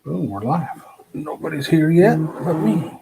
Boom, we're live. Nobody's here yet but me.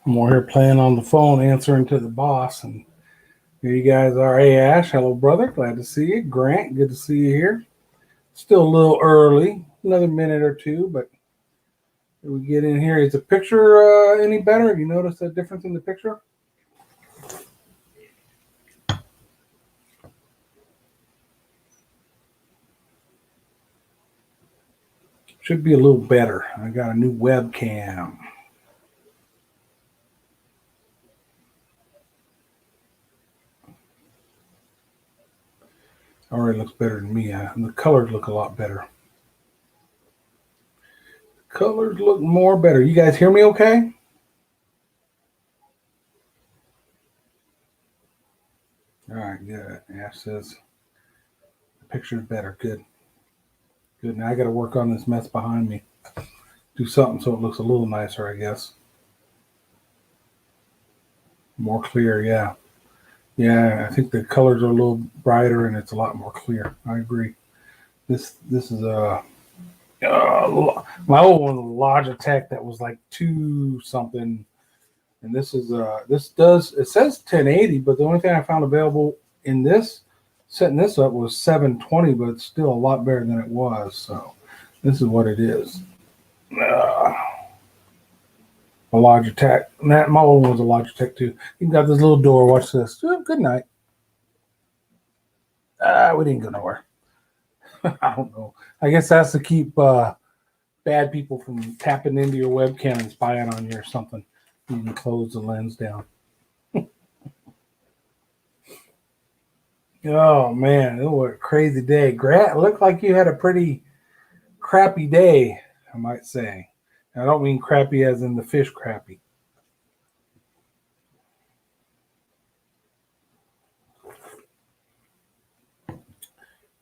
I'm over here playing on the phone, answering to the boss, and here you guys are. Hey, Ash, hello, brother. Glad to see you. Grant, good to see you here. Still a little early, another minute or two, but we get in here. Is the picture any better? Have you noticed a difference in the picture? Should be a little better. I got a new webcam. Already looks better than me. The colors look a lot better. Colors look more better. You guys hear me okay? All right, good. Ash says the picture's better. Good. Good. Now I got to work on this mess behind me. Do something so it looks a little nicer, I guess. More clear, yeah. Yeah, I think the colors are a little brighter and it's a lot more clear. I agree. This is my old one was Logitech that was like 2 something, and this is it says 1080, but the only thing I found available in this setting this up was 720, but it's still a lot better than it was. So this is what it is. A Logitech. My old one was a Logitech too. You got this little door. Watch this. Good night. We didn't go nowhere. I don't know. I guess that's to keep bad people from tapping into your webcam and spying on you or something. You can close the lens down. Oh man, what a crazy day. Grant, it looked like you had a pretty crappy day, I might say. I don't mean crappy as in the fish crappy.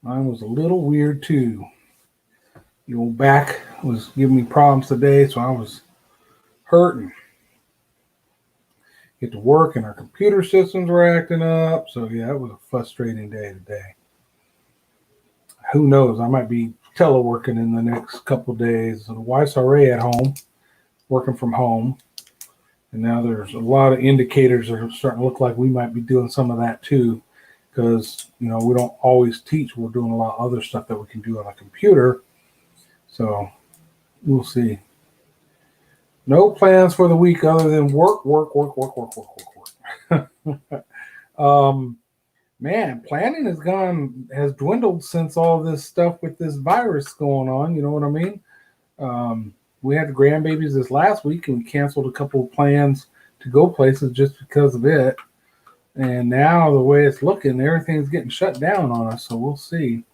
Mine was a little weird too. The old back was giving me problems today, so I was hurting. Get to work and our computer systems were acting up. So yeah, it was a frustrating day today. Who knows? I might be teleworking in the next couple of days. The wife's already at home, working from home. And now there's a lot of indicators that are starting to look like we might be doing some of that too. Because, we don't always teach. We're doing a lot of other stuff that we can do on a computer. So we'll see. No plans for the week other than work. Man, planning has dwindled since all this stuff with this virus going on. You know what I mean? We had the grandbabies this last week and we canceled a couple of plans to go places just because of it. And now the way it's looking, everything's getting shut down on us. So we'll see.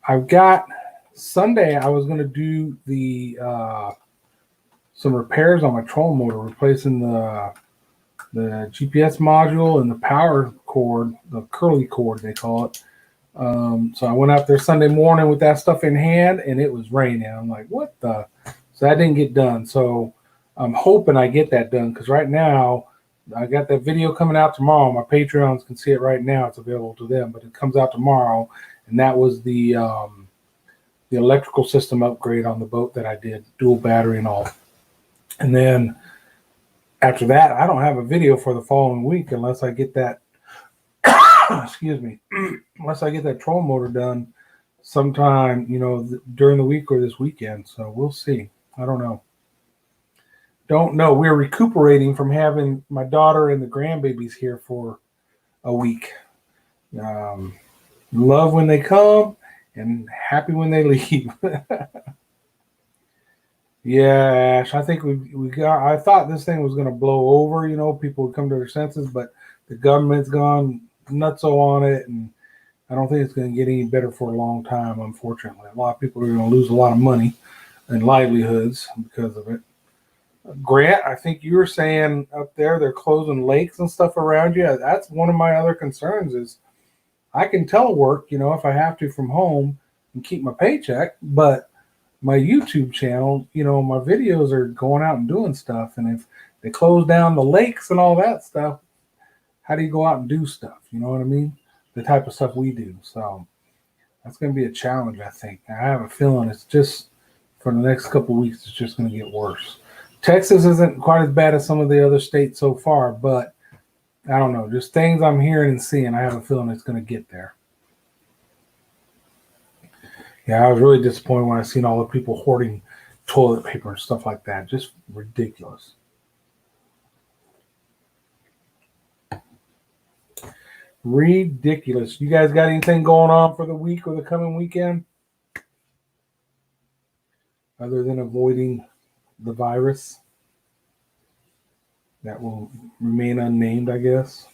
I've got Sunday. I was going to do some repairs on my trolling motor, replacing the GPS module and the power cord, the curly cord they call it. So I went out there Sunday morning with that stuff in hand, and it was raining. I'm like, what the? So that didn't get done. So I'm hoping I get that done because right now I got that video coming out tomorrow. My Patreons can see it right now. It's available to them, but it comes out tomorrow. And that was the electrical system upgrade on the boat that I did, dual battery and all. And then after that, I don't have a video for the following week unless I get that, excuse me, unless I get that troll motor done sometime, during the week or this weekend. So we'll see. I don't know. Don't know. We're recuperating from having my daughter and the grandbabies here for a week. Um, love when they come and happy when they leave. Yeah, Ash. I think we got. I thought this thing was going to blow over. People would come to their senses, but the government's gone nutso on it, and I don't think it's going to get any better for a long time. Unfortunately, a lot of people are going to lose a lot of money and livelihoods because of it. Grant, I think you were saying up there they're closing lakes and stuff around you. That's one of my other concerns. Is I can telework, if I have to from home and keep my paycheck, but my YouTube channel, my videos are going out and doing stuff. And if they close down the lakes and all that stuff, how do you go out and do stuff? You know what I mean? The type of stuff we do. So that's going to be a challenge, I think. I have a feeling it's just for the next couple of weeks, it's just going to get worse. Texas isn't quite as bad as some of the other states so far, but I don't know. Just things I'm hearing and seeing, I have a feeling it's going to get there. Yeah, I was really disappointed when I seen all the people hoarding toilet paper and stuff like that. Just ridiculous. Ridiculous. You guys got anything going on for the week or the coming weekend? Other than avoiding the virus that will remain unnamed, I guess.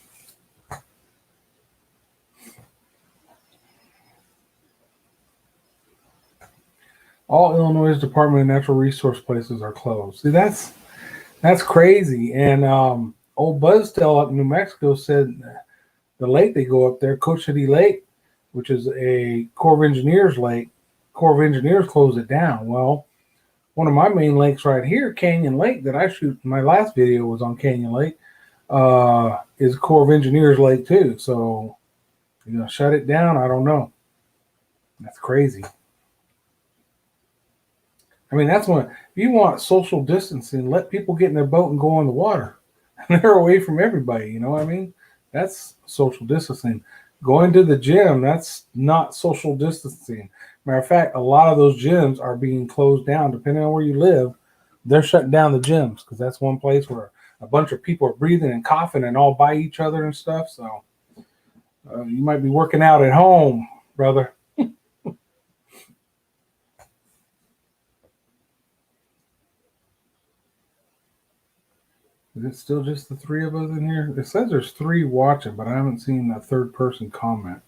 All Illinois Department of Natural Resource places are closed. See, that's crazy. And old Buzztail up in New Mexico said the lake they go up there, Cochiti Lake, which is a Corps of Engineers lake, Corps of Engineers closed it down. Well, one of my main lakes right here, Canyon Lake, that I shoot, my last video was on Canyon Lake, is Corps of Engineers lake too. So, shut it down? I don't know. That's crazy. I mean, that's when, if you want social distancing, let people get in their boat and go in the water. And they're away from everybody, you know what I mean? That's social distancing. Going to the gym, that's not social distancing. Matter of fact, a lot of those gyms are being closed down. Depending on where you live, they're shutting down the gyms because that's one place where a bunch of people are breathing and coughing and all by each other and stuff. So you might be working out at home, brother. Is it still just the three of us in here? It says there's 3 watching, but I haven't seen a third person comment.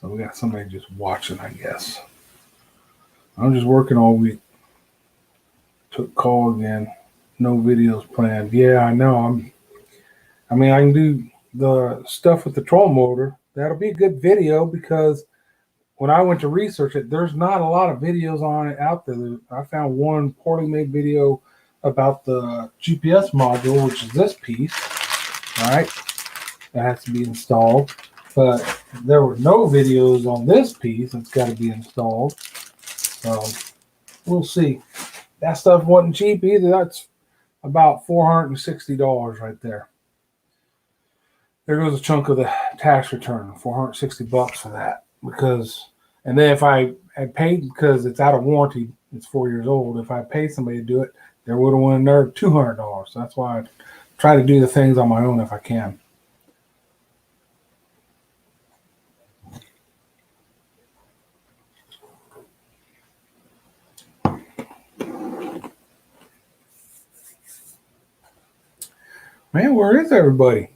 So we got somebody just watching, I guess. I'm just working all week. Took call again. No videos planned. Yeah, I know. I can do the stuff with the troll motor. That'll be a good video because when I went to research it, there's not a lot of videos on it out there. I found one poorly made video about the GPS module, which is this piece, all right, that has to be installed. But there were no videos on this piece that's got to be installed. So we'll see. That stuff wasn't cheap either. That's about $460 right there. There goes a chunk of the tax return, $460 for that. And then if I had paid, because it's out of warranty, it's 4 years old. If I paid somebody to do it, there would have went another $200. So that's why I try to do the things on my own if I can. Man, where is everybody?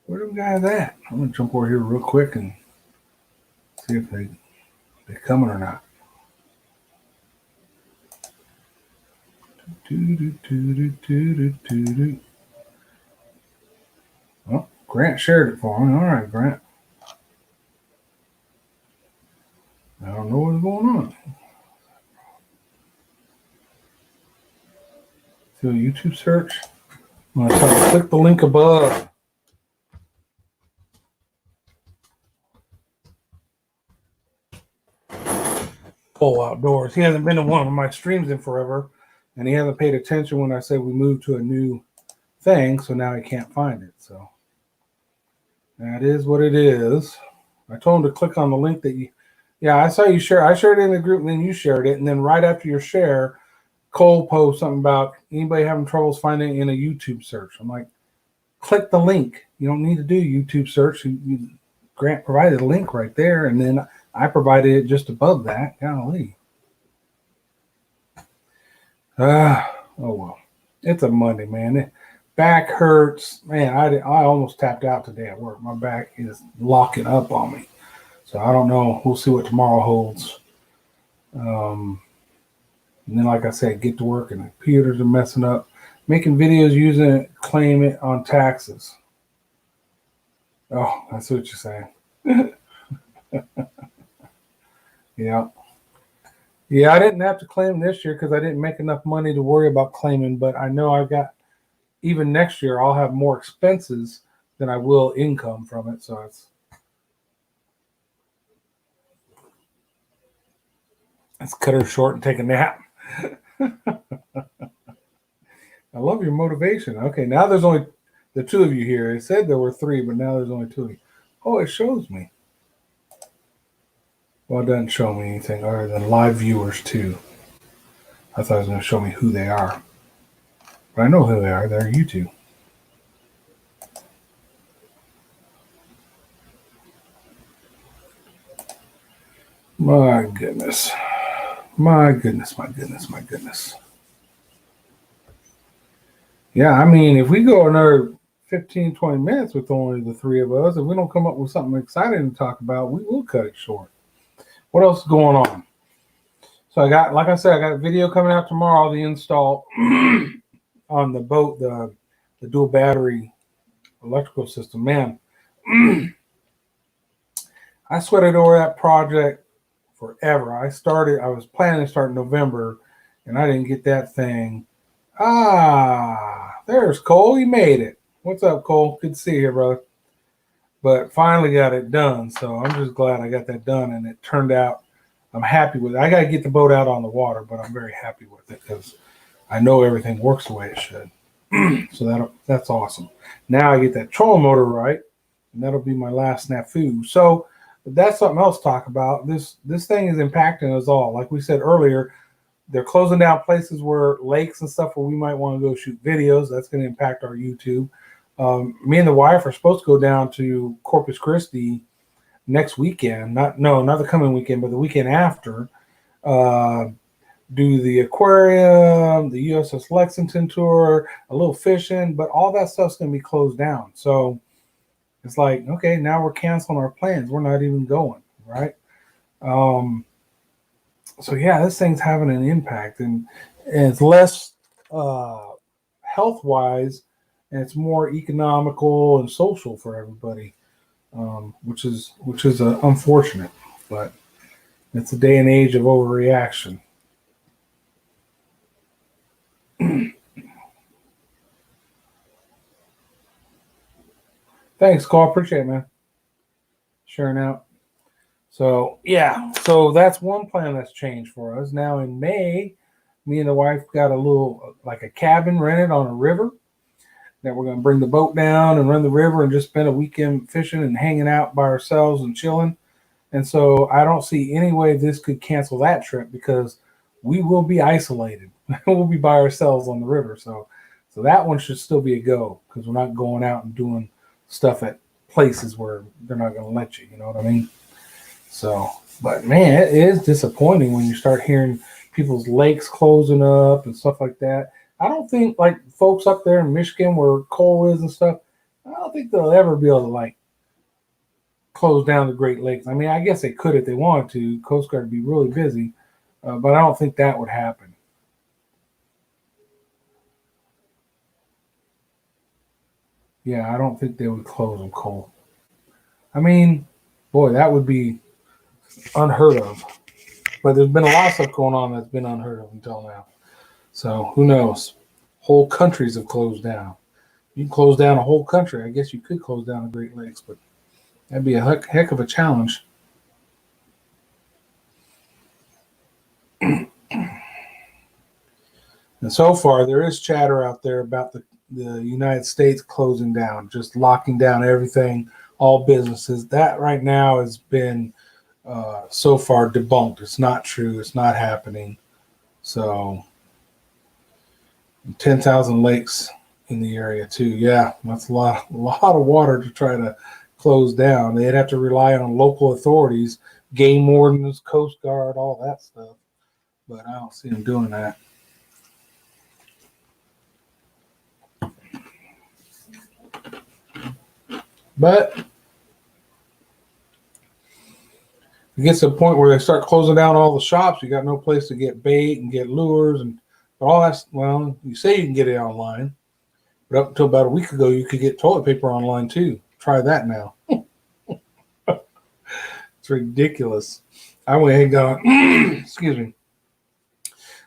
Where do we got at? I'm gonna jump over here real quick and see if they're coming or not. Oh, Grant shared it for me. All right, Grant. I don't know what's going on. Do a YouTube search. I'm gonna try to click the link above. Cole Outdoors. He hasn't been to one of my streams in forever, and he hasn't paid attention when I said we moved to a new thing, so now he can't find it. So that is what it is. I told him to click on the link that Yeah, I saw you share. I shared it in the group, and then you shared it, and then right after your share, Cole posts something about anybody having troubles finding it in a YouTube search. I'm like, click the link. You don't need to do YouTube search. Grant provided a link right there, and then I provided it just above that. Golly. Oh well. It's a Monday, man. Back hurts. Man, I almost tapped out today at work. My back is locking up on me. So I don't know. We'll see what tomorrow holds. And then, like I said, get to work and the computers are messing up. Making videos using it, claim it on taxes. Oh, that's what you're saying. Yeah. Yeah, I didn't have to claim this year because I didn't make enough money to worry about claiming, but I know I've got, even next year, I'll have more expenses than I will income from it. So let's cut her short and take a nap. I love your motivation. Okay, now there's only the two of you here. It said there were three, but now there's only two of you. Oh, it shows me. Well, it doesn't show me anything other than live viewers, too. I thought it was going to show me who they are. But I know who they are. They're you two. My goodness. My goodness, my goodness, my goodness. Yeah, I mean, if we go another 15, 20 minutes with only the three of us, if we don't come up with something exciting to talk about, we will cut it short. What else is going on? So I got, like I said, I got a video coming out tomorrow, the install on the boat, the dual battery electrical system. Man, I sweated over that project forever. I was planning to start in November, and I didn't get that thing. There's Cole. You made it. What's up, Cole? Good to see you here, brother. But finally got it done. So I'm just glad I got that done, and it turned out. I'm happy with it. I got to get the boat out on the water, but I'm very happy with it because I know everything works the way it should. So that's awesome. Now I get that trolling motor right, and that'll be my last snafu. So that's something else to talk about. This thing is impacting us all. Like we said earlier, they're closing down places where lakes and stuff where we might want to go shoot videos. That's going to impact our YouTube. Me and the wife are supposed to go down to Corpus Christi next weekend. Not the coming weekend, but the weekend after. Do the aquarium, the USS Lexington tour, a little fishing, but all that stuff's going to be closed down. So it's like, okay, now we're canceling our plans. We're not even going, right? So yeah, this thing's having an impact, and it's less health wise, and it's more economical and social for everybody, which is unfortunate, but it's a day and age of overreaction. Thanks, Cole. Appreciate it, man. Sharing out. So yeah, so that's one plan that's changed for us. Now in May, me and the wife got a little like a cabin rented on a river that we're going to bring the boat down and run the river and just spend a weekend fishing and hanging out by ourselves and chilling. And so I don't see any way this could cancel that trip because we will be isolated. We'll be by ourselves on the river. So that one should still be a go because we're not going out and doing stuff at places where they're not going to let you. You know what I mean? So, but man, it is disappointing when you start hearing people's lakes closing up and stuff like that. I don't think like folks up there in Michigan where coal is and stuff, I don't think they'll ever be able to like close down the Great Lakes. I mean, I guess they could if they wanted to. Coast Guard would be really busy, but I don't think that would happen. Yeah, I don't think they would close them coal. I mean, boy, that would be unheard of. But there's been a lot of stuff going on that's been unheard of until now. So who knows? Whole countries have closed down. You can close down a whole country. I guess you could close down the Great Lakes, but that'd be a heck of a challenge. And so far, there is chatter out there about the United States closing down, just locking down everything, all businesses. That right now has been so far debunked. It's not true. It's not happening. So 10,000 lakes in the area too. Yeah, that's a lot of water to try to close down. They'd have to rely on local authorities, game wardens, Coast Guard, all that stuff. But I don't see them doing that. But it gets to a point where they start closing down all the shops. You got no place to get bait and get lures and all that. Well, you say you can get it online, but up until about a week ago, you could get toilet paper online too. Try that now. It's ridiculous. I went ahead and got on, excuse me.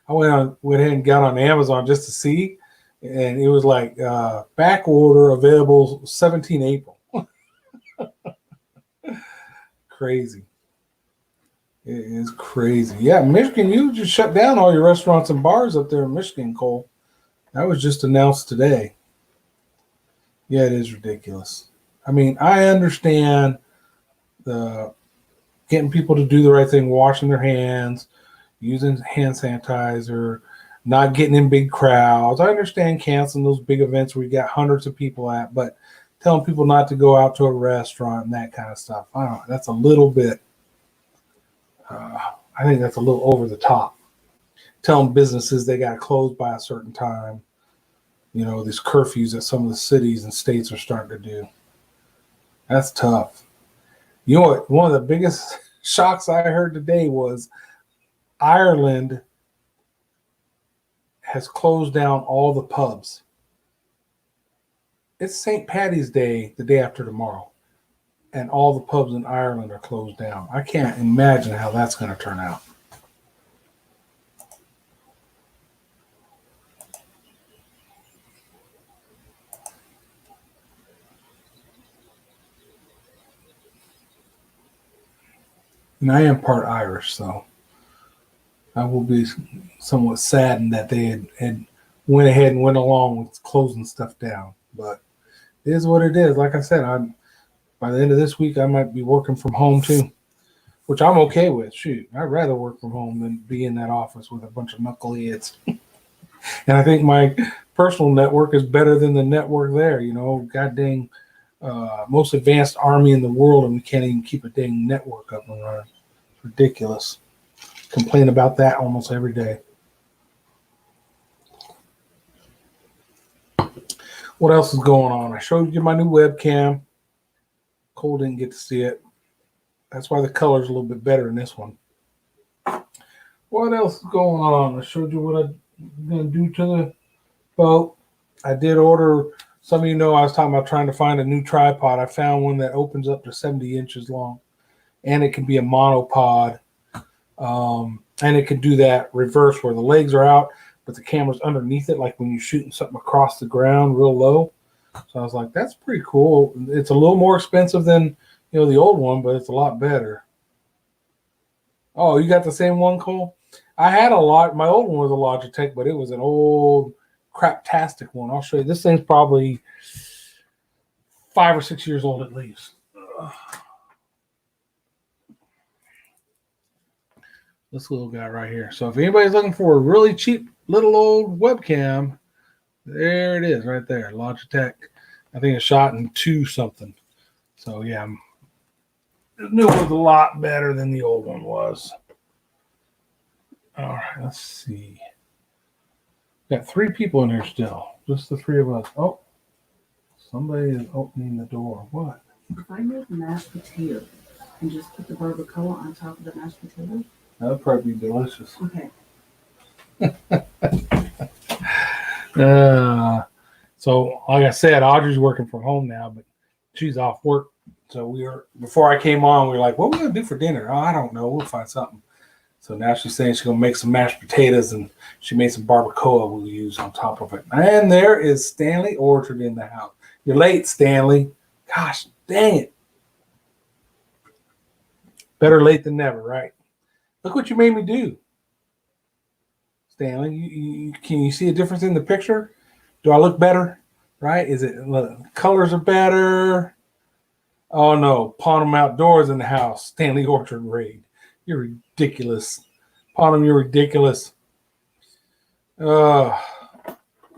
I went ahead and got on Amazon just to see, and it was like back order available 17 April. Crazy. It is crazy. Yeah, Michigan, you just shut down all your restaurants and bars up there in Michigan, Cole. That was just announced today. Yeah, it is ridiculous. I mean, I understand the getting people to do the right thing, washing their hands, using hand sanitizer, not getting in big crowds. I understand canceling those big events where you got hundreds of people at, but telling people not to go out to a restaurant and that kind of stuff, I don't know, that's a little bit, I think that's a little over the top. Telling businesses they got to close by a certain time, these curfews that some of the cities and states are starting to do. That's tough. You know what? One of the biggest shocks I heard today was Ireland has closed down all the pubs. It's St. Paddy's Day the day after tomorrow, and all the pubs in Ireland are closed down. I can't imagine how that's going to turn out. And I am part Irish, so I will be somewhat saddened that they had went ahead and went along with closing stuff down. But it is what it is. Like I said, by the end of this week, I might be working from home too, which I'm okay with. Shoot, I'd rather work from home than be in that office with a bunch of knuckleheads. And I think my personal network is better than the network there. God dang, most advanced army in the world, and we can't even keep a dang network up and running. It's ridiculous. Complain about that almost every day. What else is going on? I showed you my new webcam. Cole didn't get to see it. That's why the color's a little bit better in this one. What else is going on? I showed you what I'm going to do to the boat. I did order, some of you know I was talking about trying to find a new tripod. I found one that opens up to 70 inches long, and it can be a monopod. And it can do that reverse where the legs are out, but the camera's underneath it, like when you're shooting something across the ground real low. So I was like, that's pretty cool. It's a little more expensive than the old one, but it's a lot better. Oh, you got the same one, Cole? I had my old one was a Logitech, but it was an old craptastic one. I'll show you. This thing's probably 5 or 6 years old at least. This little guy right here. So if anybody's looking for a really cheap little old webcam, there it is right there. Logitech. I think it's shot in 2 something. So yeah, the new one's a lot better than the old one was. All right, let's see. Got 3 people in here still. Just the 3 of us. Oh, somebody is opening the door. What? If I make mashed potatoes and just put the barbacoa on top of the mashed potatoes, that would probably be delicious. okay. So like I said, Audrey's working from home now, but she's off work. So before I came on, we were like, what are we going to do for dinner? Oh, I don't know. We'll find something. So now she's saying she's going to make some mashed potatoes, and she made some barbacoa we'll use on top of it. And there is Stanley Orchard in the house. You're late, Stanley. Gosh, dang it. Better late than never, right? Look what you made me do. Stanley, can you see a difference in the picture? Do I look better? Right? Is it colors are better? Oh no, Pawn 'em outdoors in the house. Stanley Orchard raid. You're ridiculous. Pawn 'em, you're ridiculous. Uh,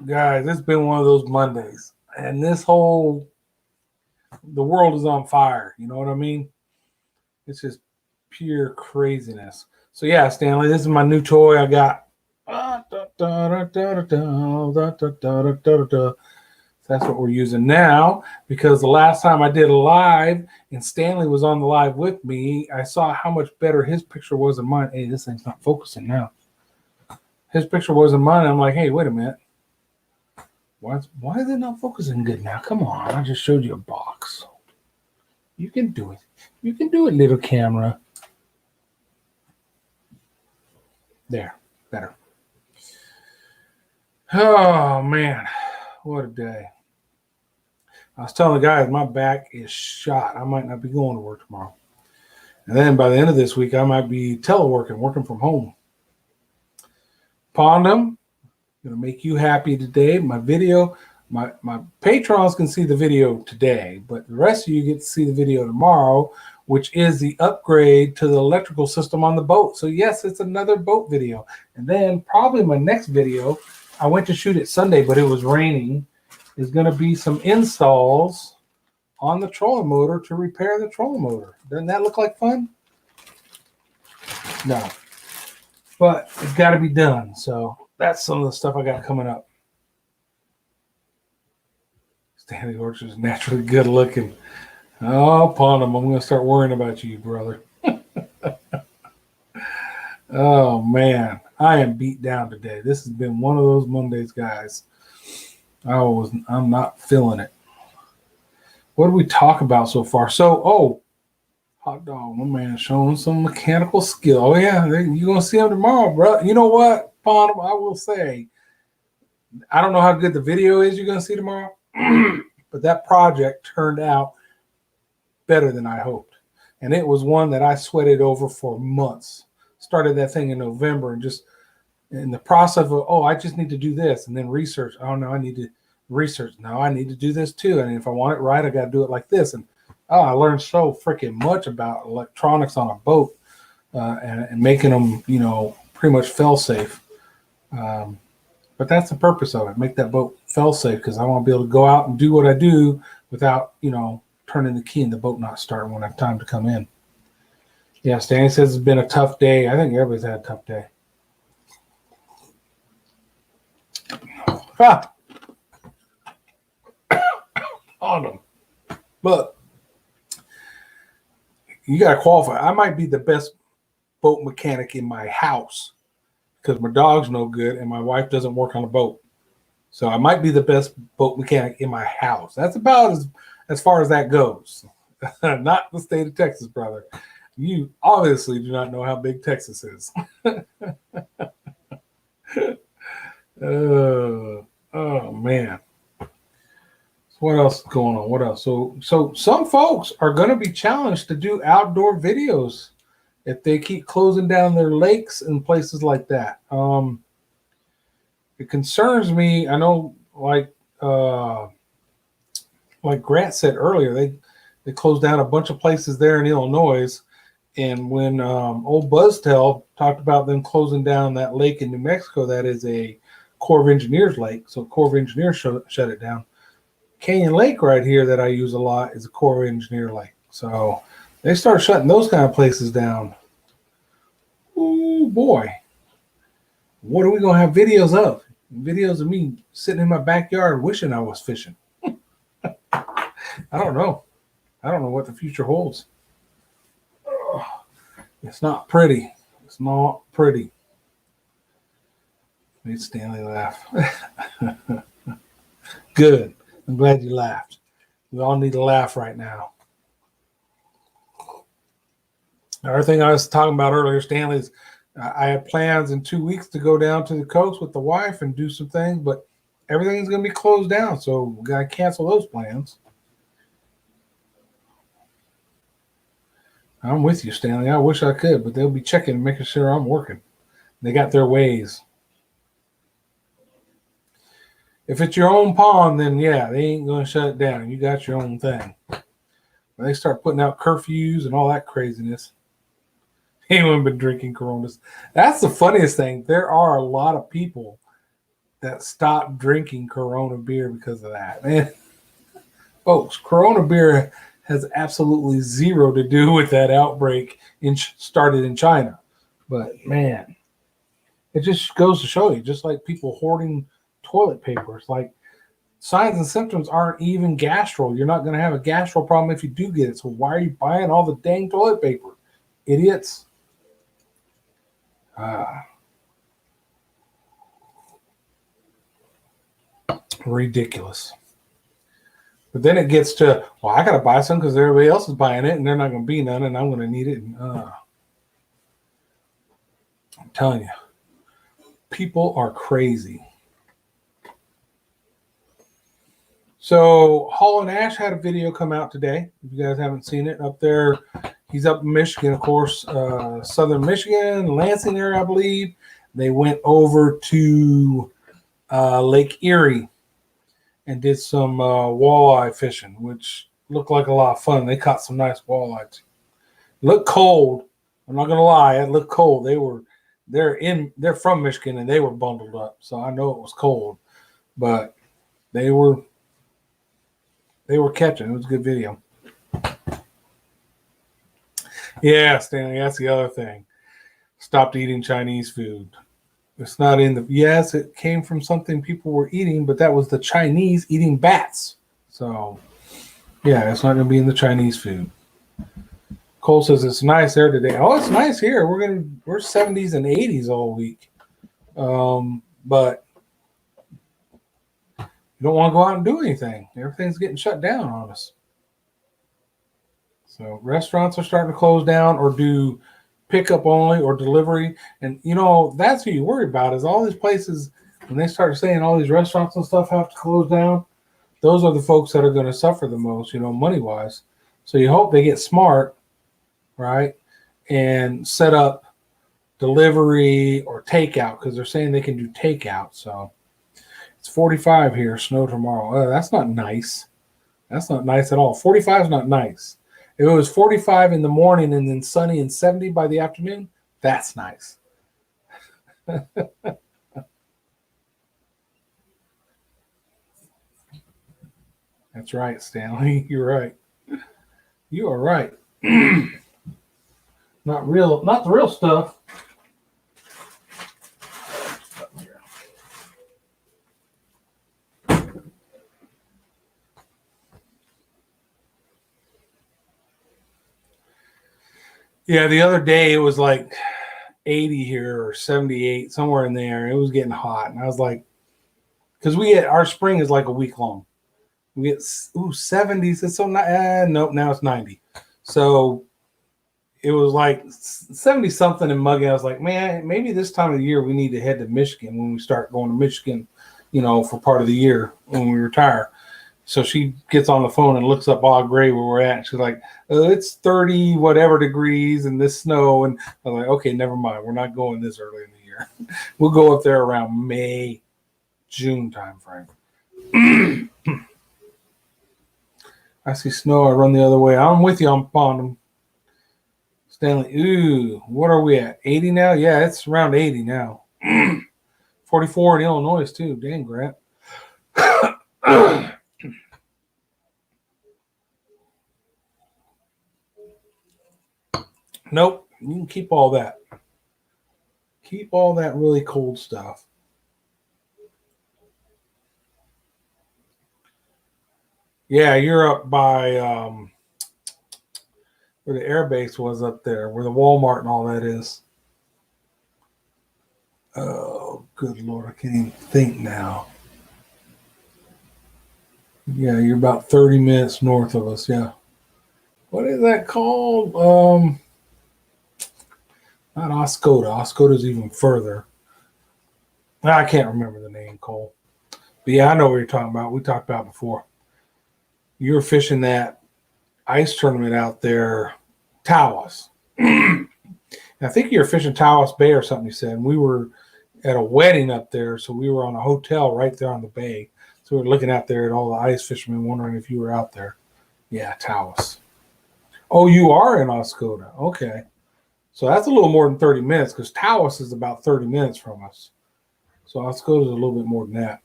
guys, it's been one of those Mondays. And the world is on fire. You know what I mean? It's just pure craziness. So yeah, Stanley, this is my new toy I got. That's what we're using now, because the last time I did a live and Stanley was on the live with me, I saw how much better his picture was than mine. Hey, this thing's not focusing now. His picture was than mine. I'm like, hey, wait a minute. Why is it not focusing good now? Come on, I just showed you a box. You can do it. You can do it, little camera. There, better. Oh, man, what a day. I was telling the guys my back is shot. I might not be going to work tomorrow. And then by the end of this week, I might be teleworking, working from home. Pondum, going to make you happy today. My video, my patrons can see the video today, but the rest of you get to see the video tomorrow, which is the upgrade to the electrical system on the boat. So yes, it's another boat video. And then probably my next video, I went to shoot it Sunday, but it was raining, is going to be some installs on the trolling motor to repair the trolling motor. Doesn't that look like fun? No. But it's got to be done. So that's some of the stuff I got coming up. Stanley Orchard is naturally good looking. Oh, Pondum, I'm going to start worrying about you, brother. Oh, man. I am beat down today. This has been one of those Mondays, guys. I'm not feeling it. What did we talk about so far? So, hot dog, my man showing some mechanical skill. Oh, yeah, you're going to see him tomorrow, bro. You know what, Pondum, I will say, I don't know how good the video is you're going to see tomorrow, but that project turned out better than I hoped. And it was one that I sweated over for months. Started that thing in November and just in the process of, I just need to do this. And then research. Oh, no, I need to research. No, I need to do this too. And if I want it right, I got to do it like this. And I learned so freaking much about electronics on a boat and making them, pretty much fail safe. But that's the purpose of it. Make that boat fail safe, because I want to be able to go out and do what I do without, turning the key and the boat not starting when I have time to come in. Yeah, Stanley says it's been a tough day. I think everybody's had a tough day. On them. But you got to qualify. I might be the best boat mechanic in my house because my dog's no good and my wife doesn't work on a boat. So I might be the best boat mechanic in my house. That's about as far as that goes. Not the state of Texas, brother. You obviously do not know how big Texas is. Oh man. So what else is going on? What else? So some folks are going to be challenged to do outdoor videos if they keep closing down their lakes and places like that. It concerns me. I know, like Grant said earlier, they closed down a bunch of places there in Illinois. And when old Buzztail talked about them closing down that lake in New Mexico, that is a Corps of Engineers lake. So Corps of Engineers shut it down. Canyon Lake right here that I use a lot is a Corps of Engineer lake. So they start shutting those kind of places down. Ooh, boy. What are we going to have videos of? Videos of me sitting in my backyard wishing I was fishing. I don't know. I don't know what the future holds. It's not pretty. It's not pretty. Made Stanley laugh. Good. I'm glad you laughed. We all need to laugh right now. Another thing I was talking about earlier, Stanley's, I had plans in 2 weeks to go down to the coast with the wife and do some things, but everything's going to be closed down, so we got to cancel those plans. I'm with you, Stanley. I wish I could, but they'll be checking and making sure I'm working. They got their ways. If it's your own pond, then yeah, they ain't going to shut it down. You got your own thing. They start putting out curfews and all that craziness. Anyone been drinking Coronas? That's the funniest thing. There are a lot of people that stopped drinking Corona beer because of that. Man, folks, Corona beer has absolutely zero to do with that outbreak started in China. But man, it just goes to show you, just like people hoarding toilet paper. It's like signs and symptoms aren't even gastro. You're not going to have a gastro problem if you do get it. So why are you buying all the dang toilet paper? Idiots. Ridiculous. But then it gets to, well, I got to buy some because everybody else is buying it and they're not going to be none and I'm going to need it. And, I'm telling you, people are crazy. So Hall and Ash had a video come out today. If you guys haven't seen it, up there, he's up in Michigan, of course, southern Michigan, Lansing area, I believe. They went over to Lake Erie and did some walleye fishing, which looked like a lot of fun. They caught some nice walleye. It looked cold. I'm not gonna lie, it looked cold. They're from Michigan and they were bundled up, so I know it was cold, but they were catching. It was a good video. Yeah, Stanley, that's the other thing. Stopped eating Chinese food. It's not in the, yes, it came from something people were eating, but that was the Chinese eating bats. So, yeah, it's not going to be in the Chinese food. Cole says it's nice there today. Oh, it's nice here. We're 70s and 80s all week. But you don't want to go out and do anything. Everything's getting shut down on us. So restaurants are starting to close down or do pickup only or delivery. And, that's what you worry about is all these places, when they start saying all these restaurants and stuff have to close down, those are the folks that are going to suffer the most, money-wise. So you hope they get smart, right, and set up delivery or takeout because they're saying they can do takeout. So it's 45 here, snow tomorrow. Oh, that's not nice. That's not nice at all. 45 is not nice. If it was 45 in the morning and then sunny and 70 by the afternoon, that's nice. That's right, Stanley. You're right. You are right. Not the real stuff. Yeah, the other day it was like 80 here or 78, somewhere in there. It was getting hot. And I was like, because our spring is like a week long. We get 70s. It's so nope, now it's 90. So it was like 70 something and muggy. I was like, man, maybe this time of the year we need to head to Michigan when we start going to Michigan, for part of the year when we retire. So she gets on the phone and looks up all gray where we're at. She's like, it's 30 whatever degrees and this snow. And I was like, okay, never mind. We're not going this early in the year. We'll go up there around May, June time frame. I see snow. I run the other way. I'm with you on Pondom. Stanley, ooh, what are we at? 80 now? Yeah, it's around 80 now. 44 in Illinois too. Dang, Grant. Nope, you can keep all that. Keep all that really cold stuff. Yeah, you're up by where the air base was up there, where the Walmart and all that is. Oh, good Lord, I can't even think now. Yeah, you're about 30 minutes north of us, yeah. What is that called? Not Oscoda. Oscoda's even further. I can't remember the name, Cole. But yeah, I know what you're talking about. We talked about it before. You were fishing that ice tournament out there, Tawas. I think you were fishing Tawas Bay or something, you said. And we were at a wedding up there, so we were on a hotel right there on the bay. So we were looking out there at all the ice fishermen, wondering if you were out there. Yeah, Tawas. Oh, you are in Oscoda. Okay. So that's a little more than 30 minutes because Taos is about 30 minutes from us. So Oscoda is a little bit more than that.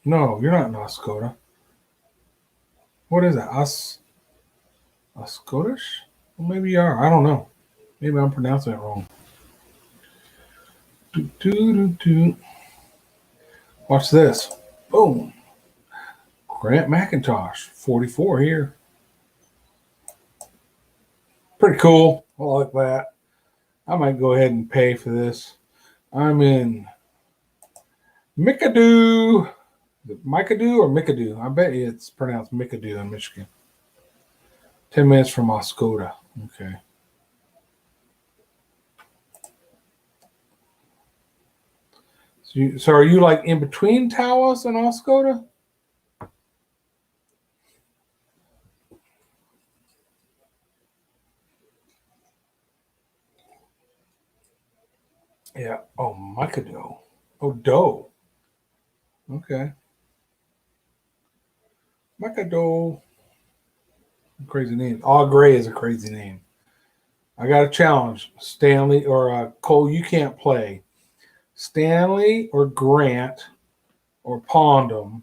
No, you're not in Oscoda. What is that? Oscodish? Well, maybe you are. I don't know. Maybe I'm pronouncing it wrong. Do, do, do, do. Watch this. Boom. Grant McIntosh, 44 here. Pretty cool. I like that. I might go ahead and pay for this. I'm in McAdoo. Is it McAdoo or McAdoo? I bet it's pronounced McAdoo in Michigan. 10 minutes from Oscoda. Okay. So are you like in between Taos and Oscoda? Yeah. Oh, McAdoo. Oh, Doe. Okay. McAdoo. Crazy name. All Gray is a crazy name. I got a challenge. Stanley or Cole, you can't play. Stanley or Grant or Pondum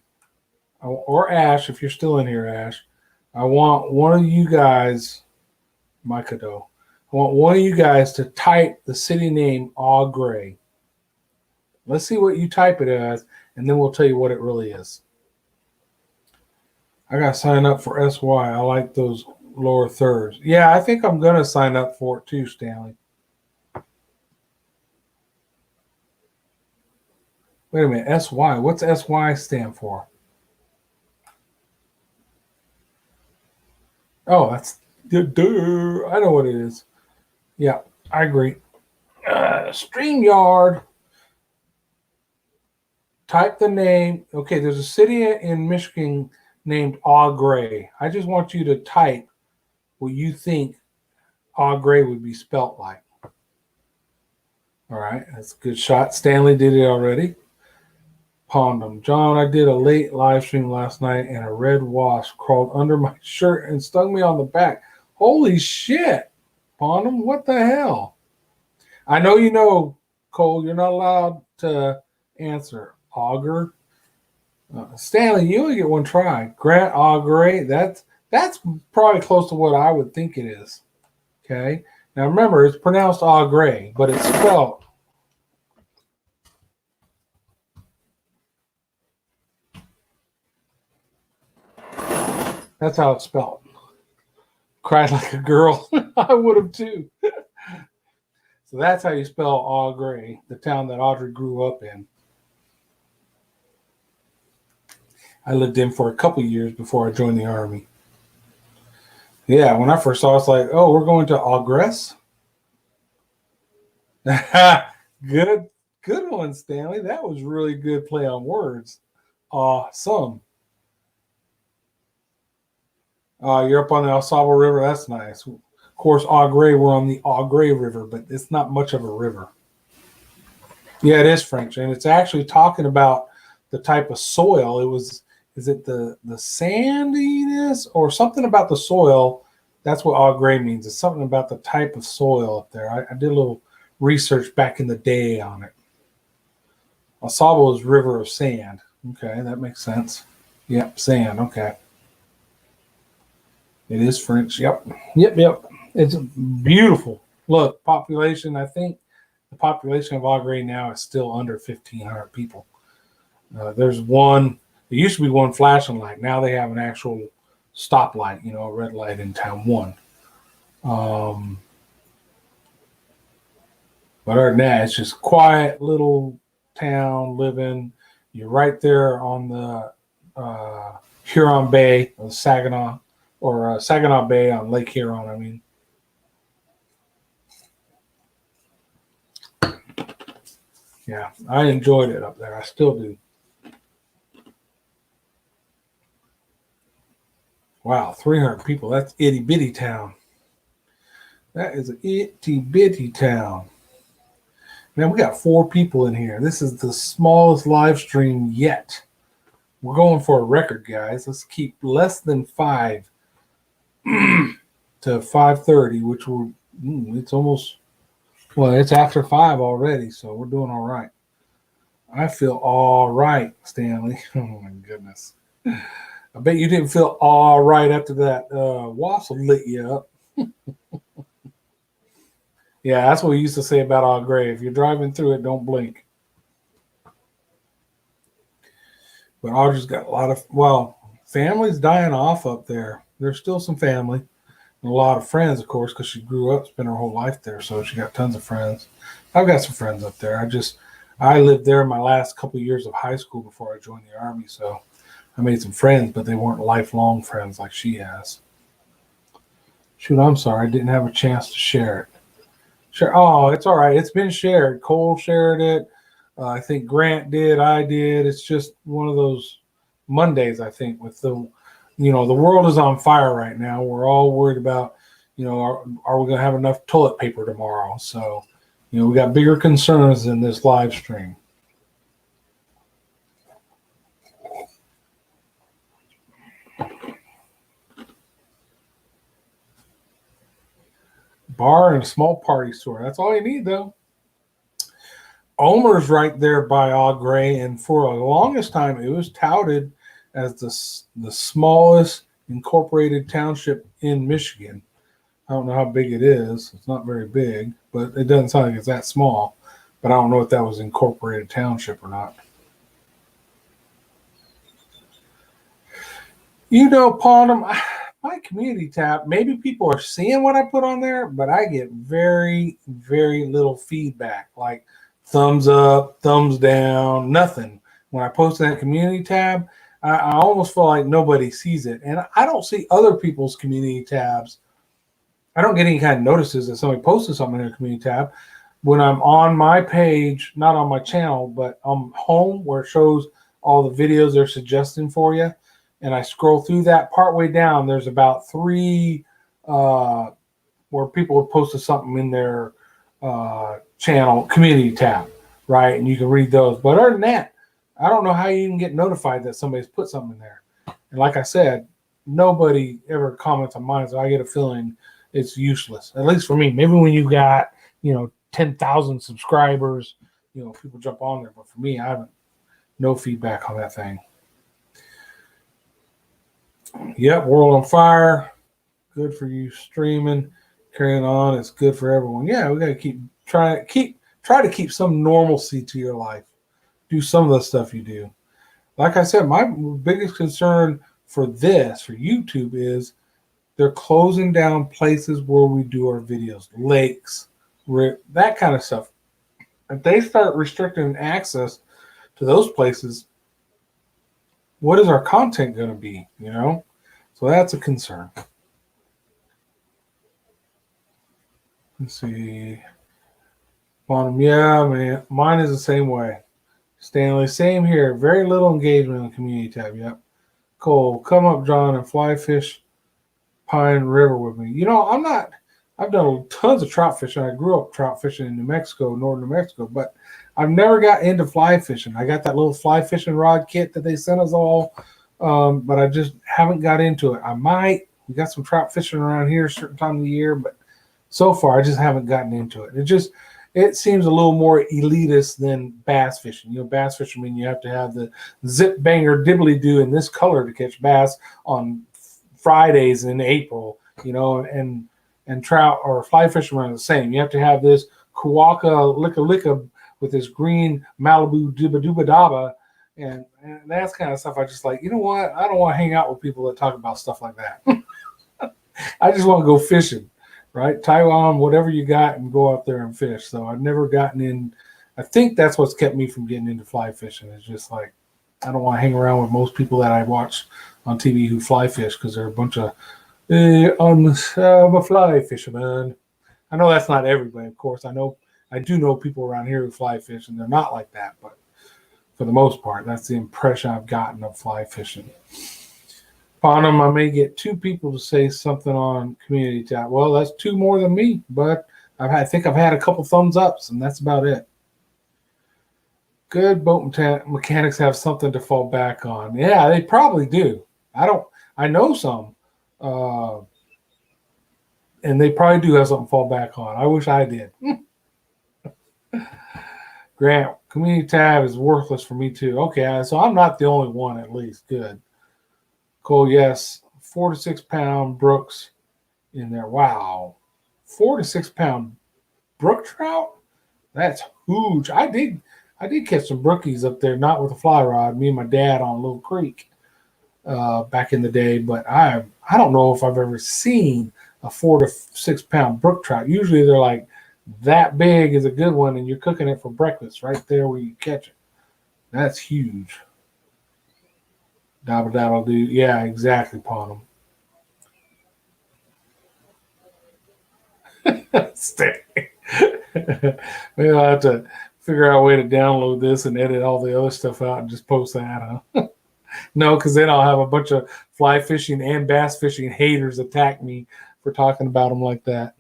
or Ash, if you're still in here, Ash. I want one of you guys, Mikado. I want one of you guys to type the city name Au Gray. Let's see what you type it as, and then we'll tell you what it really is. I got to sign up for SY. I like those lower thirds. Yeah, I think I'm going to sign up for it too, Stanley. Wait a minute, SY. What's SY stand for? Oh, that's duh. I know what it is. Yeah, I agree. StreamYard. Type the name. Okay, there's a city in Michigan named Au Gray. I just want you to type what you think Au Gray would be spelt like. All right, that's a good shot. Stanley did it already. Pondum. John, I did a late live stream last night and a red wasp crawled under my shirt and stung me on the back. Holy shit, Pondum, what the hell? I know you know, Cole, you're not allowed to answer. Auger. Stanley, you only get one try. Grant Augury, that's probably close to what I would think it is. Okay. Now remember, it's pronounced Augury, but it's spelled. That's how it's spelled. Cried like a girl. I would have too. So that's how you spell Augury, the town that Audrey grew up in. I lived in for a couple years before I joined the Army. Yeah, when I first saw it, I was like, oh, we're going to Augress? Good one, Stanley. That was really good play on words. Awesome. You're up on the Osable River. That's nice. Of course, Augrey, we're on the Augrey River, but it's not much of a river. Yeah, it is French, and it's actually talking about the type of soil. Is it the sandiness or something about the soil? That's what Augrey means. It's something about the type of soil up there. I did a little research back in the day on it. Osable is river of sand. Okay, that makes sense. Yep, sand. Okay. It is French. Yep. It's beautiful. Look, population, I think the population of Augrey now is still under 1,500 people. There's one, there used to be one flashing light. Now they have an actual stoplight, a red light in town 1. But other than that, it's just quiet little town living. You're right there on the Huron Bay, or Saginaw, or Saginaw Bay on Lake Huron, I mean. Yeah, I enjoyed it up there. I still do. Wow, 300 people. That's itty bitty town. That is an itty bitty town. Man, we got 4 people in here. This is the smallest live stream yet. We're going for a record, guys. Let's keep less than 5 to 5:30, which will it's almost, well, it's after 5 already, so we're doing all right. I feel all right, Stanley. Oh my goodness. I bet you didn't feel all right after that wassail lit you up. Yeah, that's what we used to say about Au Gres. If you're driving through it, don't blink. But Audra's got a lot of, well, family's dying off up there. There's still some family. And a lot of friends, of course, because she grew up, spent her whole life there, so she got tons of friends. I've got some friends up there. I lived there my last couple of years of high school before I joined the Army, so I made some friends, but they weren't lifelong friends like she has. Shoot, I'm sorry. I didn't have a chance to share it. Share. Oh, it's all right. It's been shared. Cole shared it. I think Grant did. I did. It's just one of those Mondays, I think, with the world is on fire right now. We're all worried about, are we going to have enough toilet paper tomorrow? So, we got bigger concerns than this live stream. Bar and a small party store. That's all you need, though. Omer's right there by Au Gres, and for the longest time, it was touted as the smallest incorporated township in Michigan. I don't know how big it is. It's not very big, but it doesn't sound like it's that small. But I don't know if that was incorporated township or not. Pondam, my community tab, maybe people are seeing what I put on there, but I get very, very little feedback, like thumbs up, thumbs down, nothing. When I post in that community tab, I almost feel like nobody sees it. And I don't see other people's community tabs. I don't get any kind of notices that somebody posted something in their community tab. When I'm on my page, not on my channel, but on home where it shows all the videos they're suggesting for you, and I scroll through that partway down, there's about 3 where people have posted something in their channel community tab, right? And you can read those. But other than that, I don't know how you even get notified that somebody's put something in there. And like I said, nobody ever comments on mine, so I get a feeling it's useless, at least for me. Maybe when you got, 10,000 subscribers, people jump on there. But for me, I haven't, no feedback on that thing. Yep, world on fire. Good for you streaming, carrying on. It's good for everyone. Yeah, we got to try to keep some normalcy to your life. Do some of the stuff you do. Like I said, my biggest concern for YouTube is they're closing down places where we do our videos, lakes, that kind of stuff. If they start restricting access to those places, what is our content going to be, So that's a concern. Let's see. Bottom, yeah, man. Mine is the same way. Stanley, same here. Very little engagement in the community tab. Yep. Cole, come up, John, and fly fish Pine River with me. I've done tons of trout fishing. I grew up trout fishing in New Mexico, northern New Mexico, but I've never got into fly fishing. I got that little fly fishing rod kit that they sent us all, but I just haven't got into it. I might. We got some trout fishing around here a certain time of the year, but so far I just haven't gotten into it. It seems a little more elitist than bass fishing. Bass fishing, you have to have the zip banger dibbly do in this color to catch bass on Fridays in April, and trout or fly fishing are the same. You have to have this Kawaka licka with this green Malibu dibba dubba dabba, and that's kind of stuff I just like. You know what? I don't want to hang out with people that talk about stuff like that. I just want to go fishing, right? Taiwan, whatever you got, and go out there and fish. So I've never gotten in. I think that's what's kept me from getting into fly fishing. It's just like I don't want to hang around with most people that I watch on TV who fly fish because they're a bunch of I'm a fly fisherman. I know that's not everybody, of course. I do know people around here who fly fish, and they're not like that. But for the most part, that's the impression I've gotten of fly fishing. Bonham, I may get 2 people to say something on community tab. Well, that's 2 more than me, but I think I've had a couple thumbs ups, and that's about it. Good boat mechanics have something to fall back on. Yeah, they probably do. I know some, uh, and they probably do have something to fall back on. I wish I did. Grant, community tab is worthless for me too. Okay, so I'm not the only one, at least. Good. Cole, yes, 4 to 6 pound brooks in there. Wow, 4 to 6 pound brook trout. That's huge. I did catch some brookies up there, not with a fly rod. Me and my dad on Little Creek back in the day, but I don't know if I've ever seen a 4 to 6 pound brook trout. Usually they're like that big is a good one, and you're cooking it for breakfast right there where you catch it. That's huge. Dabble dabble do. Yeah, exactly, Ponham. Stay. Maybe I'll have to figure out a way to download this and edit all the other stuff out and just post that, huh? No, because then I'll have a bunch of fly fishing and bass fishing haters attack me for talking about them like that.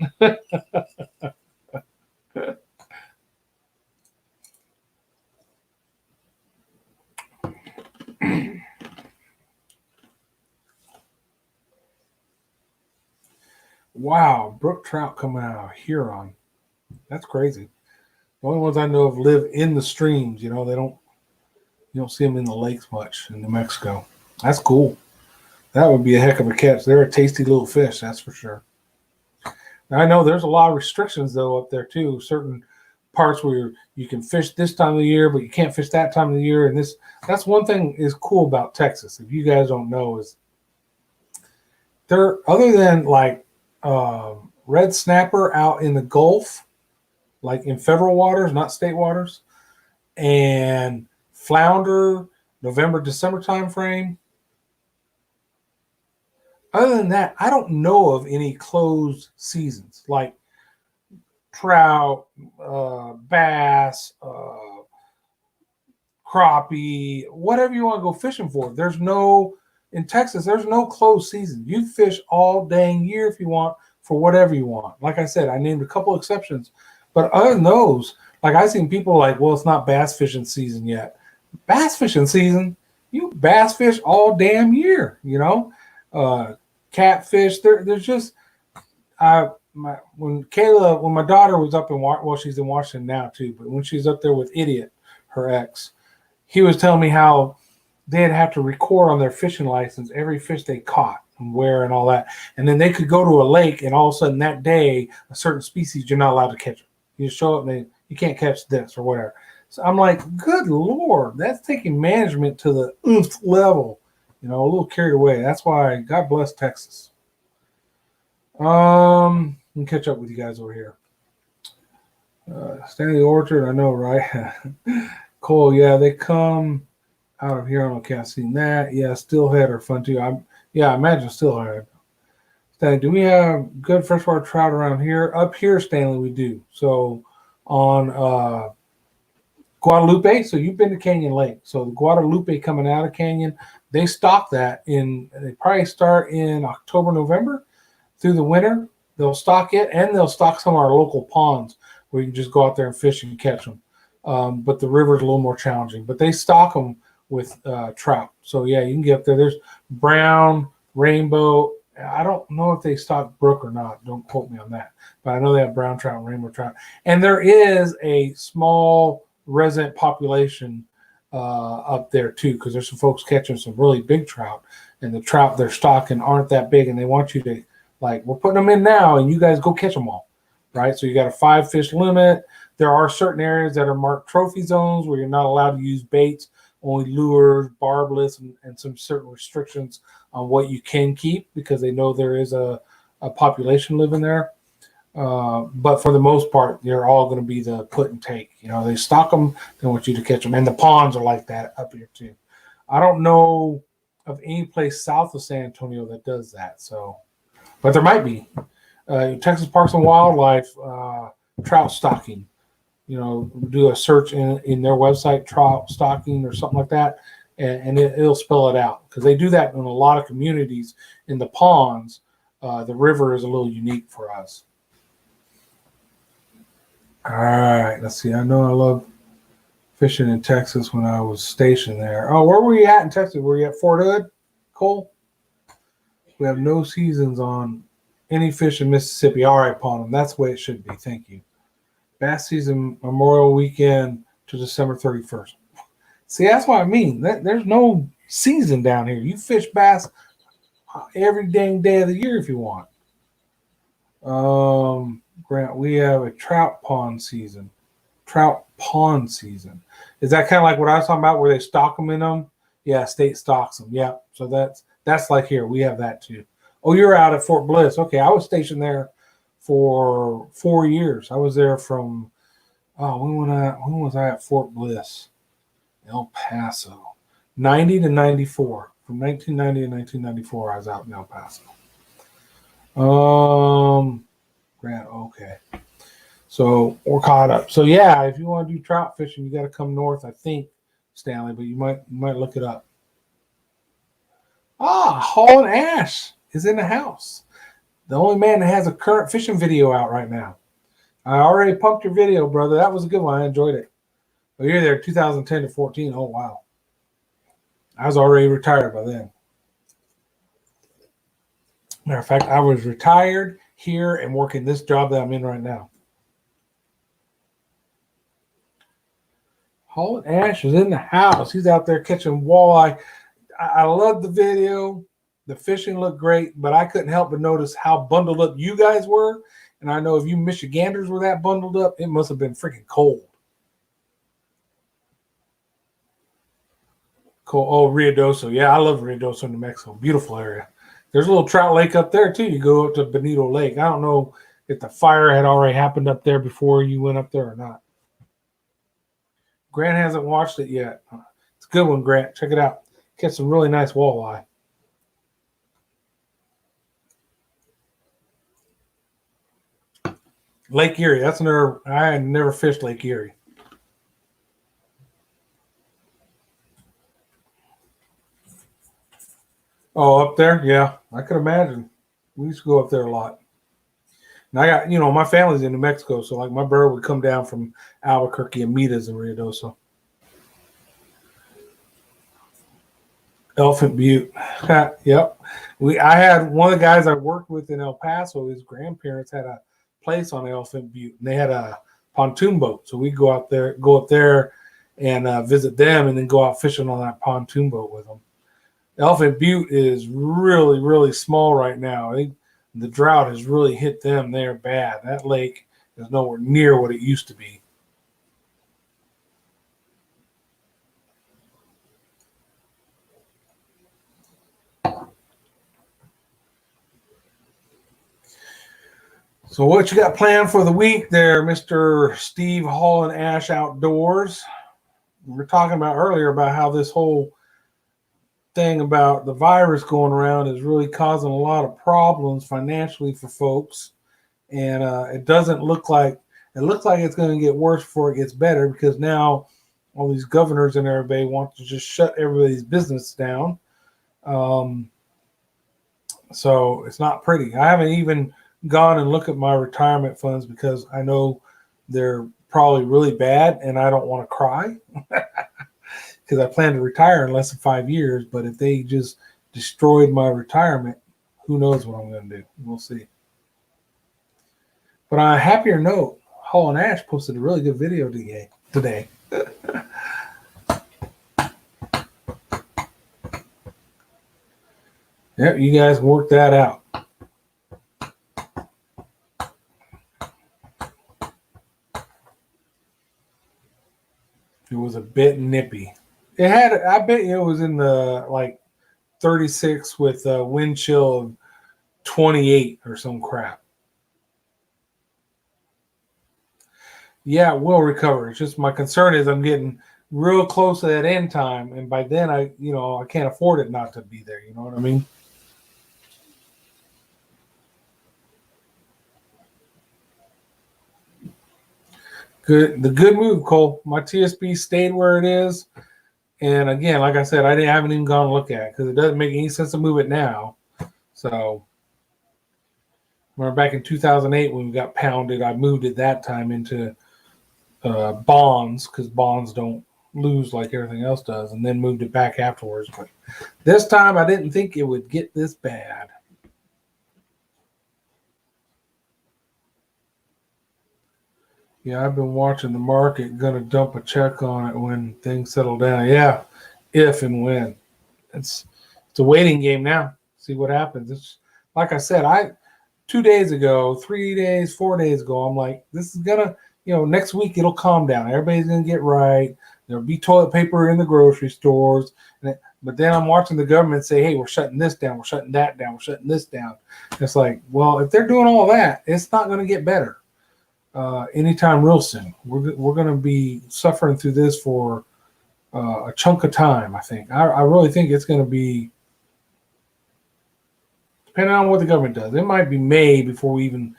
Wow, brook trout coming out of Huron. That's crazy. The only ones I know of live in the streams. You don't see them in the lakes much in New Mexico. That's cool. That would be a heck of a catch. They're a tasty little fish, that's for sure. Now, I know there's a lot of restrictions though up there too. Certain parts where you can fish this time of the year, but you can't fish that time of the year. And that's one thing is cool about Texas. If you guys don't know, is there other than like red snapper out in the Gulf, like in federal waters, not state waters, and flounder November December time frame. Other than that, I don't know of any closed seasons like trout, bass, crappie, whatever you want to go fishing for. There's no in Texas. There's no closed season. You fish all dang year if you want for whatever you want. Like I said, I named a couple exceptions, but other than those, like I've seen people like, well, it's not bass fishing season yet. Bass fishing season, you bass fish all damn year. Catfish. There's just when my daughter was up in she's in Washington now too, but when she's up there with Idiot, her ex, he was telling me how they'd have to record on their fishing license every fish they caught and where and all that, and then they could go to a lake and all of a sudden that day a certain species you're not allowed to catch them. You just show up and you can't catch this or whatever. So I'm like, good Lord, that's taking management to the nth level. A little carried away. That's why God bless Texas. Let me catch up with you guys over here. Stanley Orchard, I know, right? Cole, yeah, they come out of here. Okay, I've seen that. Yeah, steelhead are fun too. I imagine steelhead. Stanley, do we have good freshwater trout around here? Up here, Stanley, we do. So on Guadalupe, so you've been to Canyon Lake. So the Guadalupe coming out of Canyon, they stock that they probably start in October, November through the winter. They'll stock it, and they'll stock some of our local ponds where you can just go out there and fish and catch them. But the river's a little more challenging. But they stock them with trout. So, yeah, you can get up there. There's brown, rainbow. I don't know if they stock brook or not. Don't quote me on that. But I know they have brown trout and rainbow trout. And there is a small resident population up there, too, because there's some folks catching some really big trout. And the trout they're stocking aren't that big, and they want you to, like, we're putting them in now, and you guys go catch them all, right? So you got a 5-fish limit. There are certain areas that are marked trophy zones where you're not allowed to use baits, only lures, barbless, and some certain restrictions on what you can keep because they know there is a population living there. But for the most part, they're all going to be the put and take. They stock them, they want you to catch them. And the ponds are like that up here too. I don't know of any place south of San Antonio that does that. So, but there might be. Texas Parks and Wildlife trout stocking. Do a search in their website, trout stocking or something like that, and it'll spell it out because they do that in a lot of communities. In the ponds, the river is a little unique for us. All right, let's see. I know I love fishing in Texas when I was stationed there. Oh, where were you at in Texas? Were you at Fort Hood, Cole? We have no seasons on any fish in Mississippi. All right, Ponham. That's the way it should be. Thank you. Bass season Memorial Weekend to December 31st. See, that's what I mean. There's no season down here. You fish bass every dang day of the year if you want. Grant, we have a trout pond season. Trout pond season. Is that kind of like what I was talking about where they stock them in them? Yeah, state stocks them. Yeah. So that's like here. We have that too. Oh, you're out at Fort Bliss. Okay. I was stationed there for 4 years. I was there from, when was I at Fort Bliss? El Paso. 90 to 94. From 1990 to 1994, I was out in El Paso. Grant, okay. So we're caught up. So yeah, if you want to do trout fishing, you got to come north, I think, Stanley, but you might look it up. Hall and Ash is in the house. The only man that has a current fishing video out right now. I already pumped your video, brother. That was a good one. I enjoyed it. But you're there 2010 to 14. Oh, wow. I was already retired by then. Matter of fact, I was retired here and working this job that I'm in right now. Hall and Ash is in the house. He's out there catching walleye. I love the video. The fishing looked great, but I couldn't help but notice how bundled up you guys were. And I know if you Michiganders were that bundled up, it must have been freaking cold. Cool. Oh, Ruidoso. Yeah, I love Ruidoso, New Mexico. Beautiful area. There's a little trout lake up there, too. You go up to Bonito Lake. I don't know if the fire had already happened up there before you went up there or not. Grant hasn't watched it yet. It's a good one, Grant. Check it out. Catch some really nice walleye. Lake Erie. I had never fished Lake Erie. Oh, up there? Yeah, I could imagine. We used to go up there a lot. And I got, my family's in New Mexico, so like my brother would come down from Albuquerque and meet us in Ruidoso. Elephant Butte. Yep. I had one of the guys I worked with in El Paso, his grandparents had a place on Elephant Butte, and they had a pontoon boat. So we'd go up there and visit them and then go out fishing on that pontoon boat with them. Elephant Butte is really, really small right now. I think the drought has really hit them there bad. That lake is nowhere near what it used to be. So what you got planned for the week there, Mr. Steve Hall and Ash Outdoors? We were talking about earlier about how this whole thing about the virus going around is really causing a lot of problems financially for folks. And it looks like it's going to get worse before it gets better, because now all these governors and everybody want to just shut everybody's business down. So it's not pretty. I haven't even gone and looked at my retirement funds because I know they're probably really bad and I don't want to cry because I plan to retire in less than 5 years. But if they just destroyed my retirement, who knows what I'm going to do? We'll see. But on a happier note, Hall and Ash posted a really good video today. Yep, you guys work that out. It was a bit nippy. I bet it was in the 36 with a wind chill of 28 or some crap. Yeah, it will recover. It's just my concern is I'm getting real close to that end time, and by then I can't afford it not to be there. You know what I mean? Good. The good move, Cole. My TSB stayed where it is. And again, like I said, I haven't even gone to look at it because it doesn't make any sense to move it now. So, remember back in 2008 when we got pounded, I moved it that time into bonds because bonds don't lose like everything else does, and then moved it back afterwards. But this time, I didn't think it would get this bad. Yeah, I've been watching the market. Gonna dump a check on it when things settle down. Yeah, if and when. It's a waiting game now. See what happens. It's like I said. 2 days ago, 3 days, 4 days ago, I'm like, this is gonna, next week it'll calm down. Everybody's gonna get right. There'll be toilet paper in the grocery stores. But then I'm watching the government say, hey, we're shutting this down, we're shutting that down, we're shutting this down. It's like, well, if they're doing all that, it's not gonna get better anytime real soon. We're gonna be suffering through this for a chunk of time. I think. I really think it's gonna be. Depending on what the government does, it might be May before we even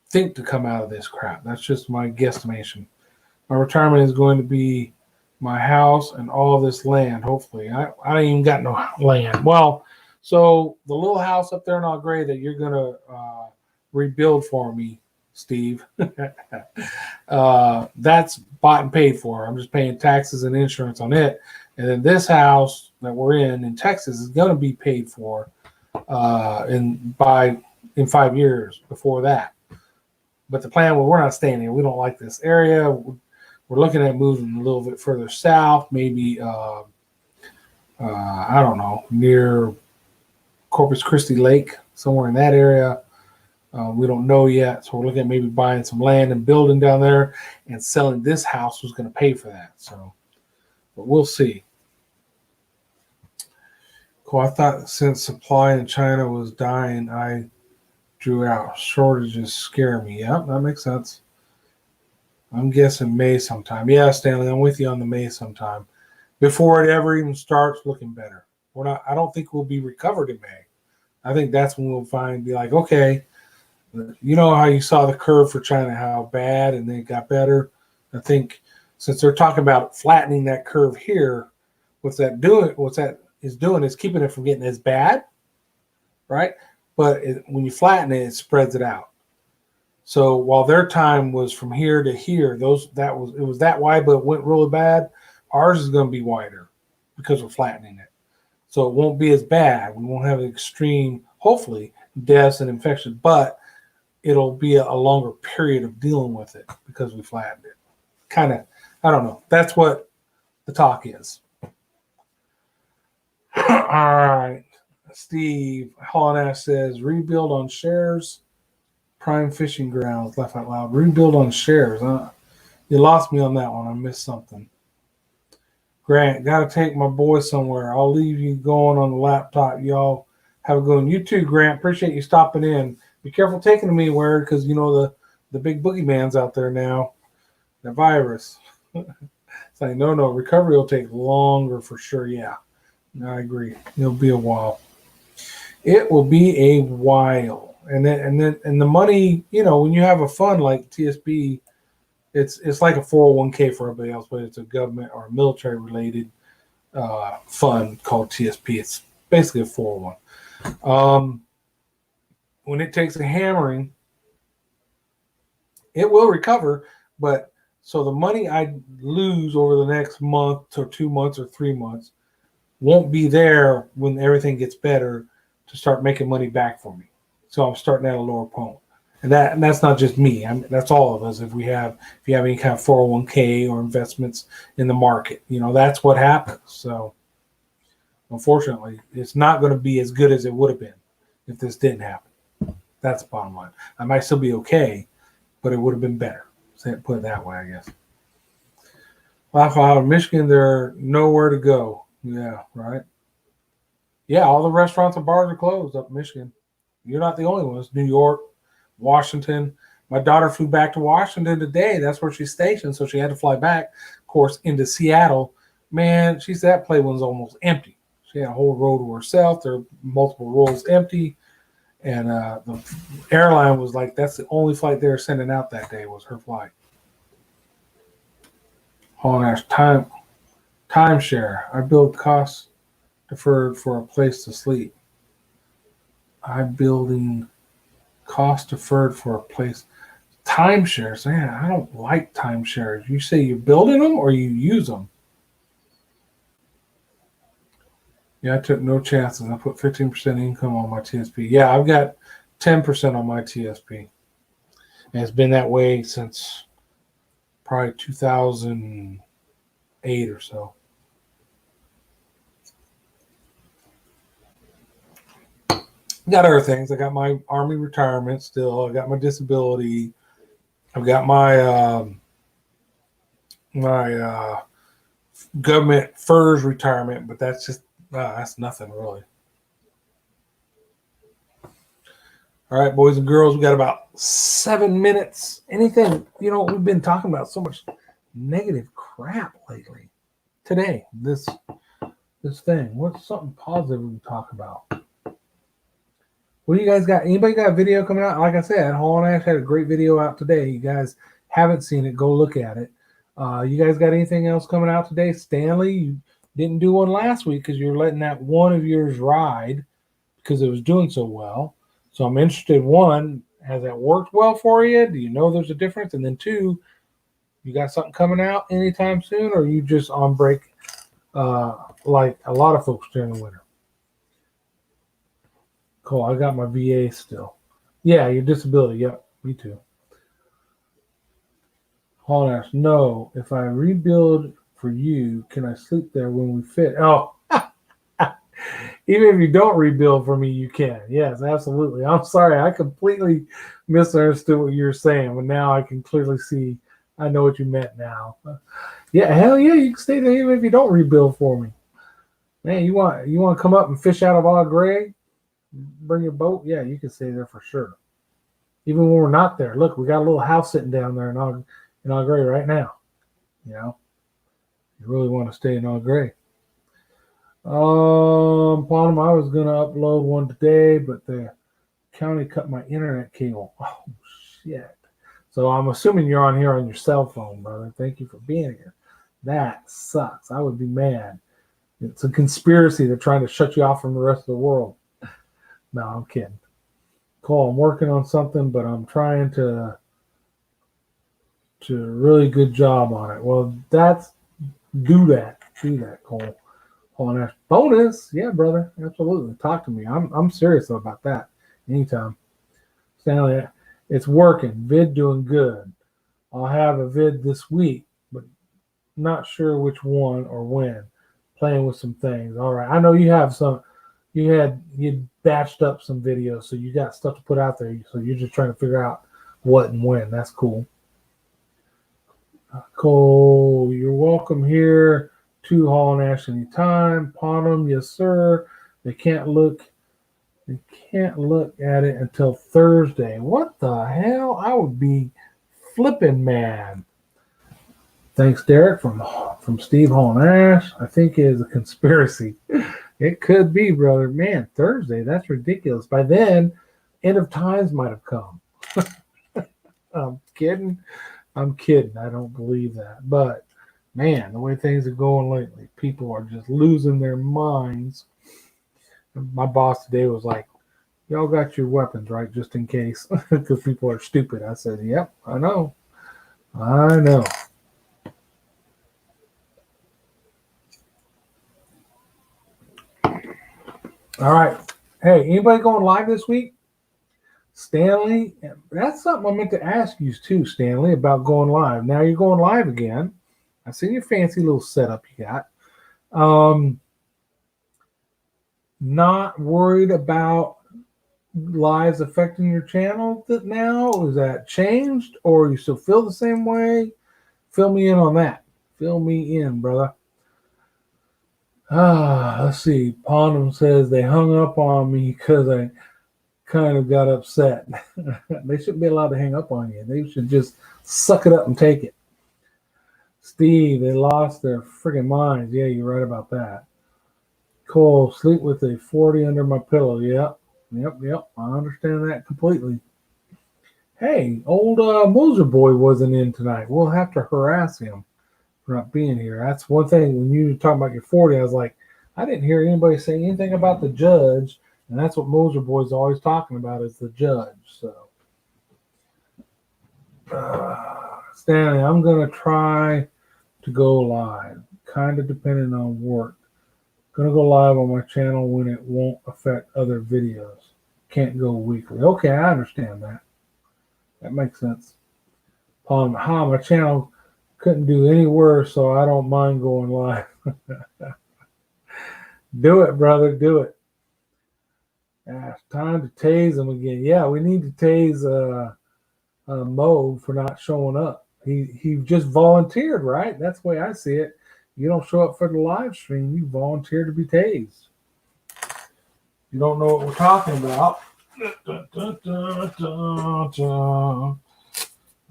think to come out of this crap. That's just my guesstimation. My retirement is going to be my house and all this land. Hopefully, I ain't even got no land. Well, so the little house up there in Algray that you're gonna rebuild for me, Steve. That's bought and paid for. I'm just paying taxes and insurance on it, and then this house that we're in Texas is going to be paid for in 5 years before that. But the plan, well, we're not staying here. We don't like this area. We're looking at moving a little bit further south, maybe I don't know, near Corpus Christi Lake, somewhere in that area. We don't know yet, so we're looking at maybe buying some land and building down there, and selling this house was going to pay for that. So, but we'll see. Cool. I thought since supply in China was dying, I drew out. Shortages scare me. Yeah, that makes sense. I'm guessing May sometime. Yeah, Stanley, I'm with you on the May sometime. Before it ever even starts looking better. We're not. I don't think we'll be recovered in May. I think that's when we'll be like, okay, you know how you saw the curve for China, how bad, and then it got better. I think since they're talking about flattening that curve here, what's that is doing is keeping it from getting as bad, right? But when you flatten it, it spreads it out. So while their time was from here to here, it was that wide, but it went really bad. Ours is going to be wider because we're flattening it, so it won't be as bad. We won't have extreme, hopefully, deaths and infections, but it'll be a longer period of dealing with it because we flattened it. Kind of, I don't know. That's what the talk is. All right. Steve Hollinash says, rebuild on shares. Prime Fishing Grounds, laugh out loud. Rebuild on shares. You lost me on that one. I missed something. Grant, got to take my boy somewhere. I'll leave you going on the laptop. Y'all have a good one. You too, Grant. Appreciate you stopping in. Be careful taking them anywhere because the big boogeyman's out there now. The virus. It's like, no. Recovery will take longer for sure. Yeah, I agree. It'll be a while. It will be a while. And then the money, when you have a fund like TSP, it's like a 401k for everybody else, but it's a government or military related fund called TSP. It's basically a 401. When it takes a hammering, it will recover. But so the money I lose over the next month or 2 months or 3 months won't be there when everything gets better to start making money back for me. So I'm starting at a lower point. And that's not just me. That's all of us. If you have any kind of 401k or investments in the market, that's what happens. So unfortunately, it's not going to be as good as it would have been if this didn't happen. That's the bottom line. I might still be okay, but it would have been better. Put it that way, I guess. Lafayette, in Michigan, they're nowhere to go. Yeah, right. Yeah, all the restaurants and bars are closed up in Michigan. You're not the only ones. New York, Washington. My daughter flew back to Washington today. That's where she's stationed, so she had to fly back, of course, into Seattle. Man, she said that plane was almost empty. She had a whole row to herself. There were multiple rows empty. And the airline was like, that's the only flight they were sending out that day was her flight. Hollinash, timeshare. I build cost deferred for a place to sleep. I'm building cost deferred for a place. Timeshares, man, I don't like timeshares. You say you're building them or you use them? Yeah, I took no chances. I put 15% income on my TSP. Yeah, I've got 10% on my TSP. And it's been that way since probably 2008 or so. Got other things. I got my Army retirement still. I got my disability. I've got my government FERS retirement, but that's nothing really. All right, boys and girls, we got about 7 minutes. Anything, we've been talking about so much negative crap lately. Today, this thing. What's something positive we can talk about? What do you guys got? Anybody got a video coming out? Like I said, Hall and Ash had a great video out today. You guys haven't seen it, go look at it. You guys got anything else coming out today? Stanley, you didn't do one last week because you're letting that one of yours ride because it was doing so well. So I'm interested, one, has that worked well for you? Do you know there's a difference? And then two, you got something coming out anytime soon, or are you just on break like a lot of folks during the winter? Cool, I got my VA still. Yeah, your disability. Yep, me too. Hall Ash, no, if I rebuild for you, can I sleep there when we fit? Oh, even if you don't rebuild for me, you can. Yes, absolutely. I'm sorry. I completely misunderstood what you were saying, but now I can clearly see. I know what you meant now. Yeah, hell yeah, you can stay there even if you don't rebuild for me. Man, you want to come up and fish out of Aw Gray? Bring your boat? Yeah, you can stay there for sure. Even when we're not there. Look, we got a little house sitting down there in Aw Gray right now. You really want to stay in Aw Gray. Bottom, I was gonna upload one today, but the county cut my internet cable. Oh shit! So I'm assuming you're on here on your cell phone, brother. Thank you for being here. That sucks. I would be mad. It's a conspiracy. They're trying to shut you off from the rest of the world. No, I'm kidding. Cole, I'm working on something, but I'm trying to really good job on it. Well, do that, Cole. On that bonus, yeah, brother, absolutely. Talk to me. I'm serious about that. Anytime, Stanley, it's working. Vid doing good. I'll have a vid this week, but not sure which one or when. Playing with some things. All right, I know you have some. You batched up some videos, so you got stuff to put out there. So you're just trying to figure out what and when. That's cool. Cole, you're welcome here. To Hall and Ash anytime. Pawn them, yes sir. They can't look at it until Thursday. What the hell? I would be flipping mad. Thanks, Derek, from Steve Hall and Ash. I think it is a conspiracy. It could be, brother. Man, Thursday, that's ridiculous. By then, end of times might have come. I'm kidding. I don't believe that. But man, the way things are going lately, people are just losing their minds. My boss today was like, y'all got your weapons, right? Just in case, because people are stupid. I said, yep, I know. All right. Hey, anybody going live this week? Stanley, that's something I meant to ask you too, Stanley, about going live. Now you're going live again. I see your fancy little setup you got. Not worried about lives affecting your channel now? Is that changed, or you still feel the same way? Fill me in on that. Fill me in, brother. Let's see. Pondum says they hung up on me because I kind of got upset. They shouldn't be allowed to hang up on you. They should just suck it up and take it. Steve, they lost their friggin' minds. Yeah, you're right about that. Cole, sleep with a 40 under my pillow. Yep. I understand that completely. Hey, old Moser boy wasn't in tonight. We'll have to harass him for not being here. That's one thing. When you were talking about your 40, I was like, I didn't hear anybody say anything about the judge. And that's what Moser boy's always talking about is the judge. So, Stanley, I'm going to try to go live, kind of depending on work. Gonna go live on my channel when it won't affect other videos. Can't go weekly. Okay, I understand that. That makes sense. My channel couldn't do any worse, so I don't mind going live. Do it, brother. Do it. Yeah, it's time to tase him again. Yeah, we need to tase Mo for not showing up. He just volunteered, right? That's the way I see it. You don't show up for the live stream, you volunteer to be tased. You don't know what we're talking about. We're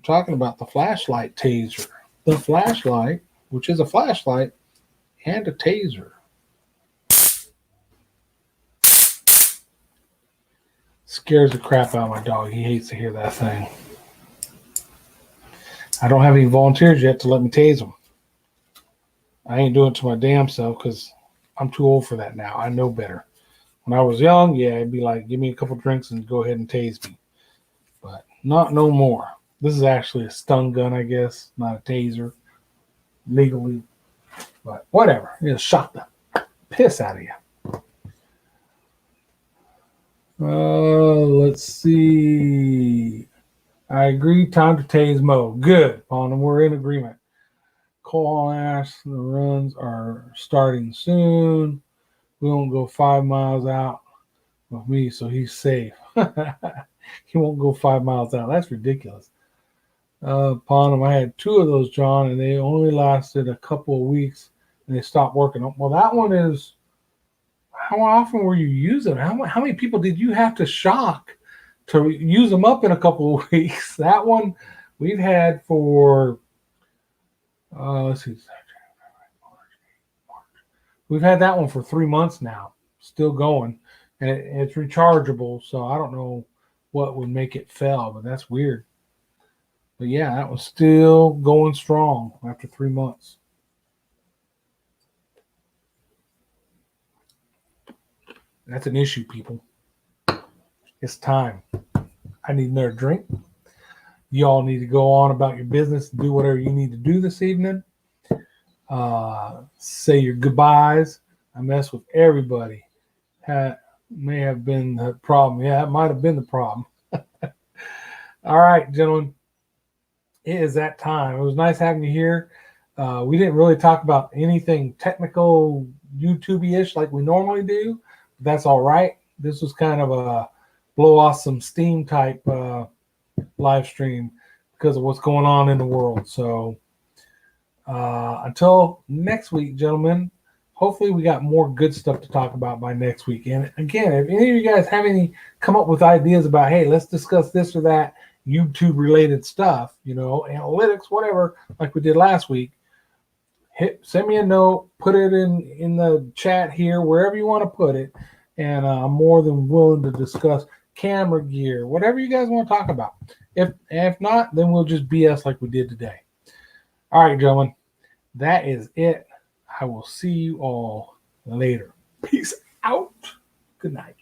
talking about the flashlight taser. The flashlight, which is a flashlight and a taser. Scares the crap out of my dog. He hates to hear that thing. I don't have any volunteers yet to let me tase him. I ain't doing it to my damn self because I'm too old for that now. I know better. When I was young, yeah, it'd be like, give me a couple drinks and go ahead and tase me. But not no more. This is actually a stun gun, I guess, not a taser, legally. But whatever. It'll shock the piss out of you. Let's see. I agree. Time to tase Mo. Good, Pawn. We're in agreement. Cole Ash, the runs are starting soon. We won't go 5 miles out with me, so he's safe. He won't go 5 miles out. That's ridiculous. Pawn, I had 2 of those, John, and they only lasted a couple of weeks, and they stopped working. Well, that one is. How often were you using them? How many people did you have to shock to use them up in a couple of weeks? That one we've had for, let's see, we've had that one for 3 months now, still going, and it's rechargeable. So I don't know what would make it fail, but that's weird. But yeah, that was still going strong after 3 months. That's an issue, people. It's time. I need another drink. Y'all need to go on about your business and do whatever you need to do this evening. Say your goodbyes. I mess with everybody. That may have been the problem. Yeah, it might have been the problem. All right, gentlemen. It is that time. It was nice having you here. We didn't really talk about anything technical, YouTube-ish like we normally do. That's all right. This was kind of a blow off some steam type live stream because of what's going on in the world. So until next week, gentlemen, hopefully we got more good stuff to talk about by next week. And again, if any of you guys have come up with ideas about, hey, let's discuss this or that YouTube related stuff, analytics, whatever, like we did last week, send me a note, put it in the chat here, wherever you want to put it. And I'm more than willing to discuss camera gear, whatever you guys want to talk about. If not, then we'll just BS like we did today. All right, gentlemen, that is it. I will see you all later. Peace out. Good night.